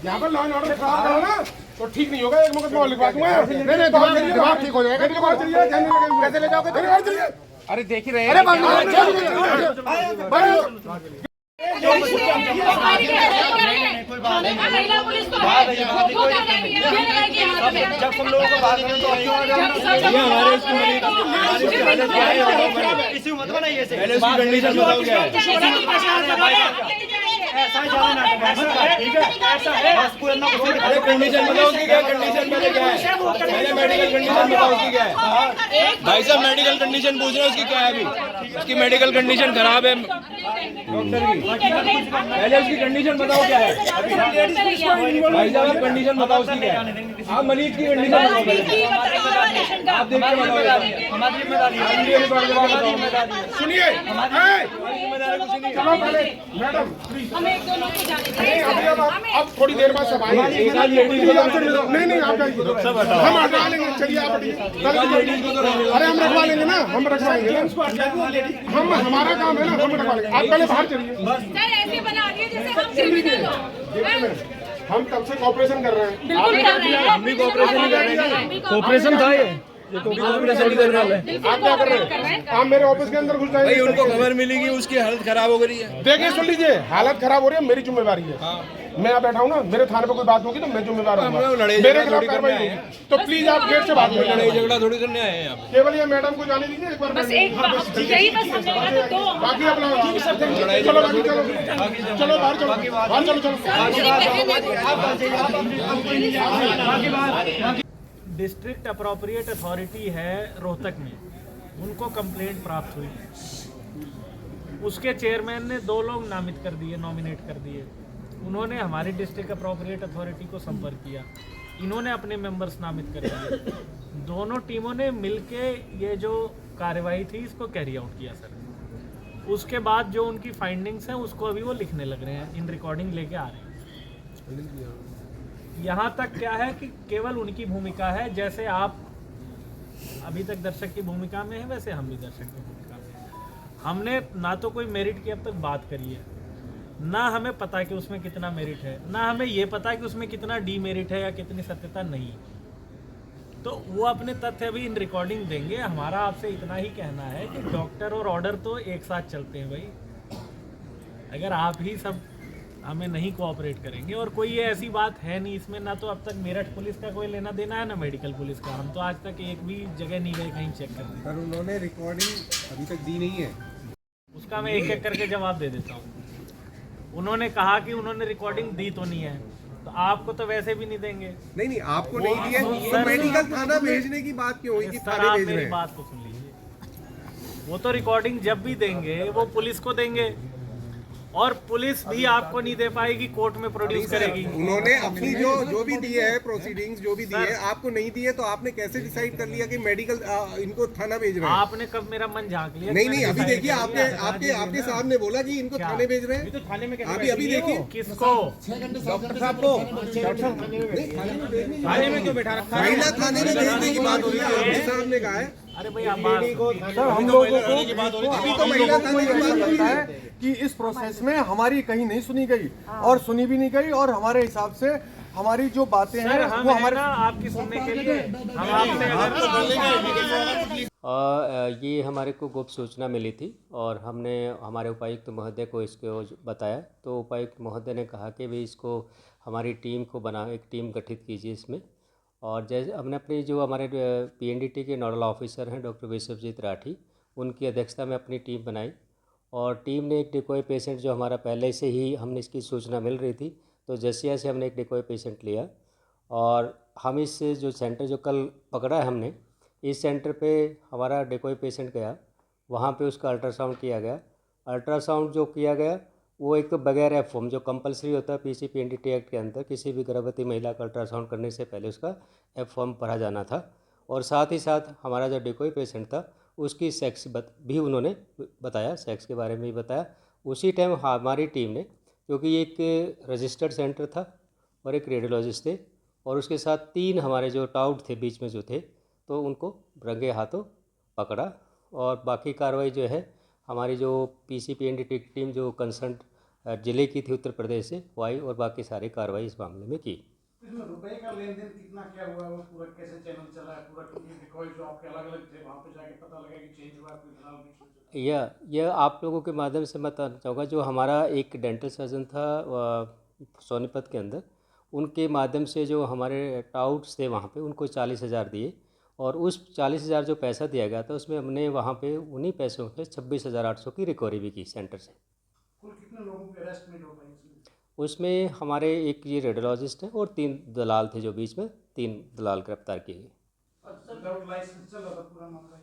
यहाँ पर law and order खराब करो ना तो ठीक नहीं होगा। एक मुकदमा और लिखवा दूंगा। नहीं दिमाग ठीक हो जाएगा। कैसे ले जाओगे? अरे देख ही रहे हैं। महिला पुलिस तो है, जब हम लोगों को बात करें तो इसी मत बनाइए से कंडीशन बताओ क्या है। ऐसा ही जाना ठीक है, ऐसा है बस पूरा ना अरे कंडीशन बताओ उसकी क्या कंडीशन पहले क्या है, पहले मेडिकल कंडीशन बताओ उसकी क्या है। भाई साहब मेडिकल कंडीशन पूछ रहे हैं उसकी क्या है। अभी उसकी मेडिकल कंडीशन खराब है डॉक्टर की, पहले उसकी कंडीशन बताओ क्या है। भाई साहब आप कंडीशन बताओ उसकी क्या है। आप मरीज की कंडीशन बताओ पहले, आप देख के बताओ। हमारी जिम्मेदारी सुनिए, चलो पहले मैडम अब थोड़ी देर बाद सब आएंगे। नहीं आप जाइए, हम हटा लेंगे। चलिए आप हटिए। अरे हम रखवा लेंगे ना, हम रखवाएंगे। हम हमारा काम है ना, हम रखवा लेंगे। आप पहले बाहर चलिए। सर ऐसे बना दिए जैसे हम क्रिमिनल हो। हम तब से कॉपरेशन कर रहे हैं। बिल्कुल कर रहे हैं, हम भी कोऑपरेशन ही कर रहे हैं। कोऑपरेशन था ये तो भी कोऑपरेशन कर रहा है। आप क्या कर रहे हैं? आप मेरे ऑफिस के अंदर घुस जाएंगे। भाई उनको खबर मिलेगी उसकी हालत खराब हो गई है। देखिए सुन लीजिए, हालत खराब हो रही है, मेरी जिम्मेवारी है। मैं यहाँ बैठा हूँ ना, मेरे थाने पे कोई बात होगी तो मैं जिम्मेदार हूँ। मेरे खिलाफ कार्रवाई होगी तो प्लीज आप गेट से बात करें। लड़ाई झगड़ा थोड़ी करने आए हैं आप। केवल ये मैडम को जाने दीजिए एक बार। बस एक बात यही बस हमने कहा तो बाकी आप लोग चलो बाकी चलो चलो बाहर चलो बाहर चलो। डिस्ट्रिक्ट अप्रोप्रिएट अथॉरिटी है रोहतक में, उनको कंप्लेंट प्राप्त हुई। उसके चेयरमैन ने 2 लोग नामित कर दिए, नॉमिनेट कर दिए। उन्होंने हमारी डिस्ट्रिक्ट अप्रोप्रिएट अथॉरिटी को संपर्क किया, इन्होंने अपने मेंबर्स नामित कर दिए। दोनों टीमों ने मिलके ये जो कार्यवाही थी इसको कैरी आउट किया सर। उसके बाद जो उनकी फाइंडिंग्स हैं उसको अभी वो लिखने लग रहे हैं, इन रिकॉर्डिंग लेके आ रहे हैं। यहाँ तक क्या है कि केवल उनकी भूमिका है, जैसे आप अभी तक दर्शक की भूमिका में है वैसे हम भी दर्शक की भूमिका में हैं। हमने ना तो कोई मेरिट की अब तक बात करी है, ना हमें पता कि उसमें कितना मेरिट है, ना हमें ये पता कि उसमें कितना डीमेरिट है या कितनी सत्यता नहीं। तो वो अपने तथ्य अभी इन रिकॉर्डिंग देंगे। हमारा आपसे इतना ही कहना है कि डॉक्टर और ऑर्डर तो एक साथ चलते हैं भाई। अगर आप ही सब हमें नहीं कोऑपरेट करेंगे, और कोई ये ऐसी बात है नहीं इसमें, ना तो अब तक मेरठ पुलिस का कोई लेना देना है ना मेडिकल पुलिस का। हम तो आज तक एक भी जगह नहीं गए कहीं चेक करने। पर उन्होंने रिकॉर्डिंग अभी तक दी नहीं है। उसका मैं एक एक करके जवाब दे देता हूँ। उन्होंने कहा कि उन्होंने रिकॉर्डिंग दी तो नहीं है, तो आपको तो वैसे भी नहीं देंगे। नहीं आपको नहीं दिया तो मेडिकल थाना भेजने की बात क्यों हुई कि सर थाने आप भेज रहे मेरी हैं। बात को सुन लीजिए। वो तो रिकॉर्डिंग जब भी देंगे वो पुलिस को देंगे, और पुलिस भी आपको नहीं दे पाएगी, कोर्ट में प्रोड्यूस करेगी। उन्होंने अपनी जो भी दी है प्रोसीडिंग्स जो भी दी है आपको नहीं दी है, तो आपने कैसे डिसाइड कर लिया कि मेडिकल इनको थाना भेज रहे हैं? आपने कब मेरा मन झांक लिया? नहीं अभी देखिए आपके साहब ने बोला कि इनको थाने भेज रहे हैं। तो थाने में अभी देखिए किसको? डॉक्टर साहब को थाने में क्यों बैठा रखा है? महिला थाने में भेजने की बात हो रही है, आपके साहब ने कहा है। अरे भाई आप बात सर हम लोगों को अभी तो महिला थाने की बात लगता है कि इस प्रोसेस में हमारी कहीं नहीं सुनी गई और सुनी भी नहीं गई, और हमारे हिसाब से हमारी जो बातें हैं हम वो है हमारे ना आपकी सुनने के लिए। हम आपसे अगर ये हमारे को गुप्त सूचना मिली थी और हमने हमारे उपायुक्त महोदय को इसको बताया, तो उपायुक्त महोदय ने कहा कि भाई इसको हमारी टीम को एक टीम गठित कीजिए इसमें। और जैसे हमने अपनी जो हमारे पीएनडीटी के नोडल ऑफिसर हैं डॉक्टर विश्वजीत राठी, उनकी अध्यक्षता में अपनी टीम बनाई, और टीम ने एक डिकोय पेशेंट जो हमारा पहले से ही हमने इसकी सूचना मिल रही थी, तो जसिया से हमने एक डिकोय पेशेंट लिया, और हम इस जो सेंटर जो कल पकड़ा है हमने, इस सेंटर पे हमारा डिकोय पेशेंट गया, वहाँ पे उसका अल्ट्रासाउंड किया गया। अल्ट्रासाउंड जो किया गया वो एक तो बगैर एफ-फॉर्म जो कंपलसरी होता है पीसीपीएनडीटी एक्ट के अंदर, किसी भी गर्भवती महिला का अल्ट्रासाउंड करने से पहले उसका एफ-फॉर्म भरा जाना था। और साथ ही साथ हमारा जो डिकोय पेशेंट था उसकी सेक्स भी उन्होंने बताया, सेक्स के बारे में भी बताया। उसी टाइम हमारी टीम ने, क्योंकि ये एक रजिस्टर्ड सेंटर था और एक रेडियोलॉजिस्ट थे, और उसके साथ 3 हमारे जो टाउट थे बीच में जो थे, तो उनको रंगे हाथों पकड़ा। और बाकी कार्रवाई जो है हमारी जो पीसीपीएनडीटी टीम जो कंसर्न ज़िले की थी उत्तर प्रदेश से वो आई और बाकी सारी कार्रवाई इस मामले में की। इसमें रुपए का लेन देन कितना क्या हुआ है, वो पूरा कैसे चैनल चला है पूरा, क्योंकि रिकॉर्ड जो आपके अलग अलग थे वहाँ पे जाके पता लगा कि चेंज हुआ है कोई फिलहाल नहीं। यह आप लोगों के माध्यम से मैं बताना चाहूँगा, जो हमारा एक डेंटल सर्जन था सोनीपत के अंदर, उनके माध्यम से जो हमारे टाउट्स थे वहाँ पे उनको 40,000 दिए और उस 40,000 जो पैसा दिया गया था उसमें हमने वहाँ पे उन्हीं पैसों से 26,800 की रिकवरी भी की सेंटर से। कुल कितने लोगों के अरेस्ट में हो पाई इसमें? उसमें हमारे एक ये रेडियोलॉजिस्ट हैं और 3 दलाल थे, जो बीच में 3 दलाल गिरफ्तार किए गए। विदाउट लाइसेंस चल रहा था पूरा मामला?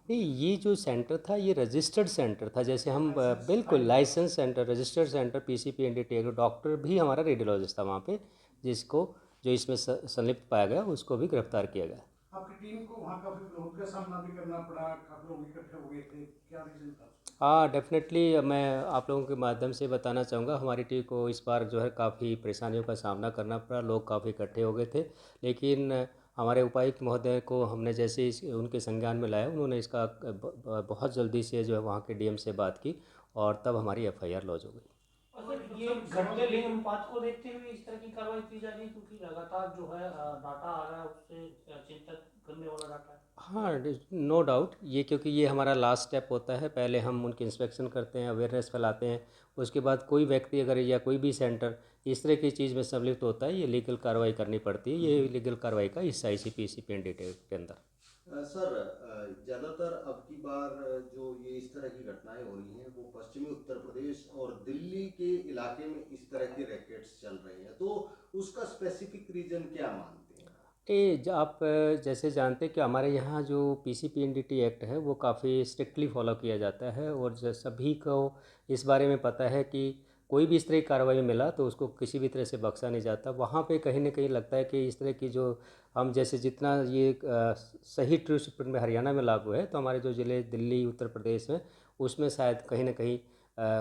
नहीं, ये जो सेंटर था ये रजिस्टर्ड सेंटर था, जैसे हम बिल्कुल licence centre, registered centre, PCPNDT एक डॉक्टर भी हमारा रेडियोलॉजिस्ट था वहाँ पे, जिसको जो इसमें संलिप्त पाया गया उसको भी गिरफ्तार किया गया। आपकी टीम को वहाँ काफी विरोध का सामना भी करना पड़ा, काफी लोग इकट्ठे हो गए थे, क्या रीजन था? हाँ, डेफिनेटली मैं आप लोगों के माध्यम से बताना चाहूँगा, हमारी टीम को इस बार जो है काफ़ी परेशानियों का सामना करना पड़ा, लोग काफ़ी इकट्ठे हो गए थे, लेकिन हमारे उपायुक्त महोदय को हमने जैसे उनके संज्ञान में लाया, उन्होंने इसका बहुत जल्दी से जो है वहाँ के DM से बात की और तब हमारी FIR लॉन्च हो गई। ये घटते लिंग अनुपात को देखते हुए इस तरह की कार्रवाई की जा रही है, क्योंकि लगातार जो है डाटा आ रहा है उससे चिंतित करने वाला डाटा है। हाँ, नो डाउट, ये क्योंकि ये हमारा लास्ट स्टेप होता है, पहले हम उनकी इंस्पेक्शन करते हैं, अवेयरनेस फैलाते हैं, उसके बाद कोई व्यक्ति अगर या कोई भी सेंटर इस तरह की चीज़ में सम्मिलित होता है, ये लीगल कार्रवाई करनी पड़ती है। ये लीगल कार्रवाई का हिस्सा है इसी PCPNDT के अंदर। सर, ज़्यादातर अब की बार जो ये इस तरह की घटनाएं हो रही हैं वो पश्चिमी उत्तर प्रदेश और दिल्ली के इलाके में इस तरह के रैकेट्स चल रहे हैं, तो उसका स्पेसिफिक रीजन क्या मानते हैं? आप जैसे जानते हैं कि हमारे यहाँ जो PCPNDT एक्ट है वो काफ़ी स्ट्रिक्टली फॉलो किया जाता है और सभी को इस बारे में पता है कि कोई भी इस तरह की कार्रवाई मिला तो उसको किसी भी तरह से बख्शा नहीं जाता। वहाँ पे कहीं ना कहीं लगता है कि इस तरह की जो हम जैसे जितना ये सही ट्रू स्पिरिट में हरियाणा में लागू है, तो हमारे जो ज़िले दिल्ली उत्तर प्रदेश में उसमें शायद कहीं ना कहीं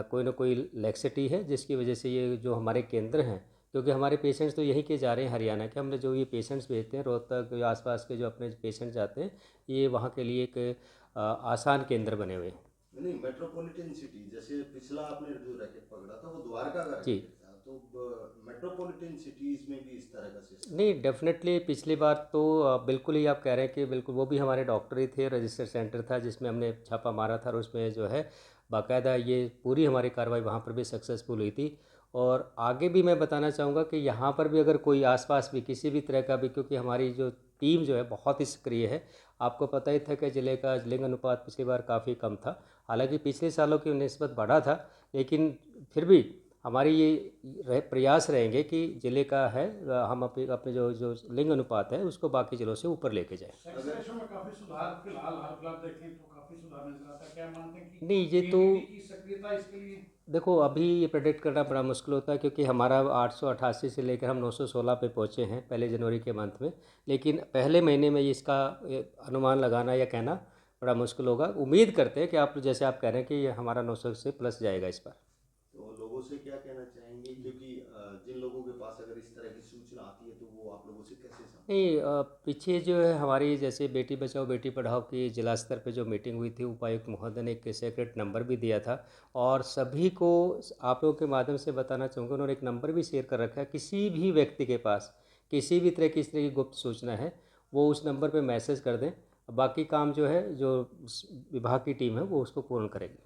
कोई ना कोई लैक्सिटी है, जिसकी वजह से ये जो हमारे केंद्र हैं, क्योंकि हमारे पेशेंट्स तो यही के जा रहे हैं हरियाणा के, हमने जो ये पेशेंट्स भेजते हैं रोहतक आसपास के जो अपने पेशेंट जाते हैं, ये वहाँ के लिए एक आसान केंद्र बने हुए हैं। नहीं, मेट्रोपॉलिटन सिटी जैसे पिछला आपने जो रैकेट पकड़ा था वो द्वारका का जी रैकेट था, तो मेट्रोपॉलिटन सिटीज़ में भी इस तरह का सिस्टम? नहीं, डेफिनेटली पिछली बार तो बिल्कुल ही आप कह रहे हैं कि बिल्कुल वो भी हमारे डॉक्टर ही थे, रजिस्टर्ड सेंटर था जिसमें हमने छापा मारा था और उसमें जो है बाकायदा ये पूरी हमारी कार्रवाई वहाँ पर भी सक्सेसफुल हुई थी। और आगे भी मैं बताना चाहूँगा कि यहाँ पर भी अगर कोई आसपास भी किसी भी तरह का भी, क्योंकि हमारी जो टीम जो है बहुत ही सक्रिय है, आपको पता ही था कि ज़िले का लिंग अनुपात पिछली बार काफ़ी कम था, हालांकि पिछले सालों की निस्बत बढ़ा था, लेकिन फिर भी हमारी ये प्रयास रहेंगे कि ज़िले का है हम अपने जो लिंग अनुपात है उसको बाकी ज़िलों से ऊपर लेके जाएं। में काफी सुधार फिलहाल देखें तो काफी सुधार नजर आता है, क्या मानते हैं कि नहीं, ये तो की सक्रियता इसके लिए? देखो, अभी ये प्रेडिक्ट करना बड़ा मुश्किल होता है, क्योंकि हमारा 888 से लेकर हम 916 पे पहुँचे हैं पहले जनवरी के मंथ में, लेकिन पहले महीने में इसका अनुमान लगाना या कहना बड़ा मुश्किल होगा। उम्मीद करते हैं कि आप जैसे आप कह रहे हैं कि ये हमारा 900 से प्लस जाएगा इस बार। तो लोगों से क्या कहना चाहेंगे, क्योंकि जिन लोगों के पास अगर इस तरह की सूचना आती है तो वो आप लोगों से कैसे नहीं, पीछे जो है हमारी जैसे बेटी बचाओ बेटी पढ़ाओ की जिला स्तर पे जो मीटिंग हुई थी, उपायुक्त महोदय ने एक सेक्रेट नंबर भी दिया था और सभी को आप लोगों के माध्यम से बताना चाहूँगा, उन्होंने एक नंबर भी शेयर कर रखा है। किसी भी व्यक्ति के पास किसी भी तरह की इस तरह की गुप्त सूचना है वो उस नंबर पे मैसेज कर दें, बाकी काम जो है जो विभाग की टीम है वो उसको पूर्ण करेगी।